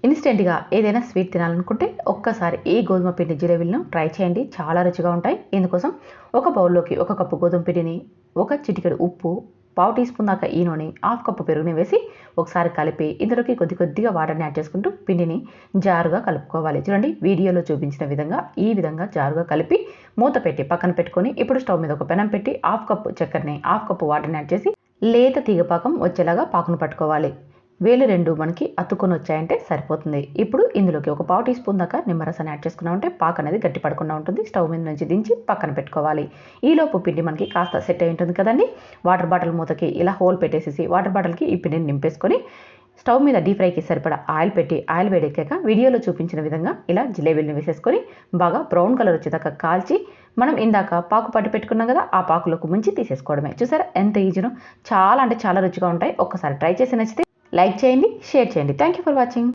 ఇన్స్టెంట్గా ఏదైనా స్వీట్ తినాలనుకుంటే ఒక్కసారి ఈ గోధుమ పిండి జిలేబీలను ట్రై చేయండి, చాలా రుచిగా ఉంటాయి. ఇందుకోసం ఒక బౌల్లోకి 1 కప్పు గోధుమ పిండిని, ఒక చిటికెడు ఉప్పు, పావు టీ స్పూన్ దాకా ఈనోని, హాఫ్ కప్పు పెరుగుని వేసి ఒకసారి కలిపి ఇందులోకి కొద్దిగా వాటర్ని యాడ్ చేసుకుంటూ పిండిని జారుగా కలుపుకోవాలి. చూడండి, వీడియోలో చూపించిన విధంగా ఈ విధంగా జారుగా కలిపి మూత పెట్టి పక్కన పెట్టుకొని ఇప్పుడు స్టవ్ మీద ఒక పెనం పెట్టి హాఫ్ కప్పు చక్కెరని, హాఫ్ కప్పు వాటర్ని యాడ్ చేసి లేత తీగపాకం వచ్చేలాగా పాకును పట్టుకోవాలి. వేలు రెండు మనకి అతుక్కొని వచ్చాయంటే సరిపోతుంది. ఇప్పుడు ఇందులోకి ఒక పావు టీ స్పూన్ దాకా నిమ్మరసాన్ని యాడ్ చేసుకున్నామంటే పాకు అనేది గట్టి పడకుండా ఉంటుంది. స్టవ్ మీద నుంచి దించి పక్కన పెట్టుకోవాలి. ఈలోపు పిండి మనకి కాస్త సెట్ అయి ఉంటుంది కదండి. వాటర్ బాటిల్ మూతకి ఇలా హోల్ పెట్టేసేసి వాటర్ బాటిల్కి ఈ పిండిని నింపేసుకొని స్టవ్ మీద డీప్ ఫ్రైకి సరిపడా ఆయిల్ పెట్టి ఆయిల్ వేడెక్కాక వీడియోలో చూపించిన విధంగా ఇలా జిలేబీలను వేసేసుకొని బాగా బ్రౌన్ కలర్ వచ్చేదాకా కాల్చి మనం ఇందాక పాకు పట్టి పెట్టుకున్నాం కదా, ఆ పాకులోకి ముంచి తీసేసుకోవడమే. చూసారా ఎంత ఈజీనో, చాలా అంటే చాలా రుచిగా ఉంటాయి. ఒక్కసారి ట్రై చేసి నచ్చితే లైక్ చేయండి, షేర్ చేయండి. Thank you for watching.